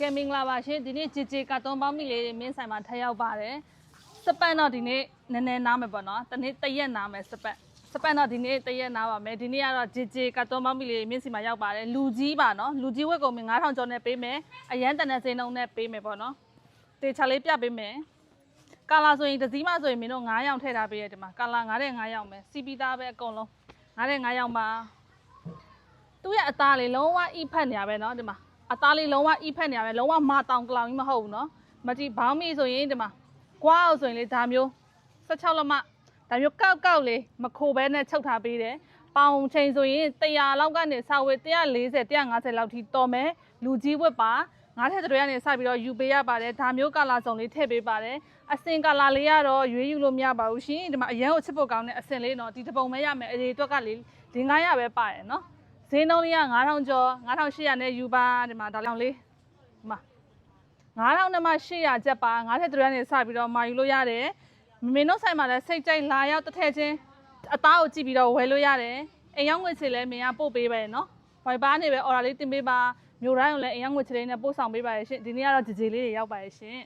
ကဲမင်္ဂလာပါရှင်ဒီနေ့ဂျေဂျေကတ်တုံးပေါင်းမိလေးမင်းဆိုင်မှာထပ်ရောက်ပါတယ်စပတ်တော့ဒီနေ့နည်းနည်းနားမယ်ပေါ့နော်တနေ့တရက်နားမယ်စပတ်တော့ဒီနေ့တရက်နားပါမယ်ဒီနေ့ကတော့ဂျေဂျေကတ်တုံးပေါင်းမိလေးမင်းစီမှာရောက်ပါတယ်လူကြီးပါနော်လူကြီးဝက်ကုန်မင်း9000ကျော်နဲ့ပေးမယ်အရန်တန်တဲ့စိန်နှုံနဲ့ပေးမယ်ပေါ့နော်တေချာလေးပြပေးမယ်ကာလာဆိုရင်တစ်စီးမှဆိုရင်မင်းတို့9ရောင်ထည့်ထားပေးရတယ်ဒီမှာကာလာ9တဲ့9ရောင်ပဲစီပီသားပဲအကုန်လုံး9တဲ့9ရောင်ပါသူ့ရဲ့အသားလေးလုံးဝအိဖက်နေရပဲနော်ဒီမှာအသားလေးလုံးဝအိဖက်နေရပဲလုံးဝမတောင်ကလောင်ကြီးမဟုတ်ဘူးနော်မကြည့်ဘောင်းမီဆိုရင်ဒီမှာကွာအောင်ဆိုရင်လေဒါမျိုး16လက်မဒါမျိုးကောက်လေးမခိုဘဲနဲ့ချုပ်ထားပေးတယ်ပေါင်ချိန်ဆိုရင်100လောက်ကနေစဝေး140 150လောက်ထိတော်မယ်လူကြီးဝက်ပါ9ထက်တွေကနေစပြီးတော့ယူပေးရပါတယ်ဒါမျိုးကာလာစုံလေးထည့်ပေးပါတယ်အစင်ကာလာလေးကတော့ရွေးယူလို့မရပါဘူးရှင်ဒီမှာအရန်ကိုချစ်ဖို့ကောင်းတဲ့အစင်လေးနော်ဒီတပုံပဲရမယ်အရေးအတွက်ကလေ900ပဲပါတယ်နော်ဈေးနှုန်းလေးက9000ကျော်9800နဲ့ယူပါဒီမှာဒါလောက်လေးဒီမှာ9000နဲ့မှ800ကျပ်ပါ9ထက်တွေကနေစပြီးတော့မာယူလို့ရတယ်မင်းတို့ဆိုင်မှာလည်းစိတ်ကြိုက်လာရောက်တစ်ထည့်ချင်းအသားကိုကြည့်ပြီးတော့ဝယ်လို့ရတယ်အိမ်ရောက်ငွေချေလဲမင်းကပို့ပေးပဲနော်ဝိုင်ပါနေပဲအော်ဒါလေးတင်ပေးပါမျိုးတိုင်းကိုလည်းအိမ်ရောက်ငွေချေလေးနဲ့ပို့ဆောင်ပေးပါရရှင်ဒီနေ့ကတော့ဂျေဂျေလေးတွေရောက်ပါရရှင်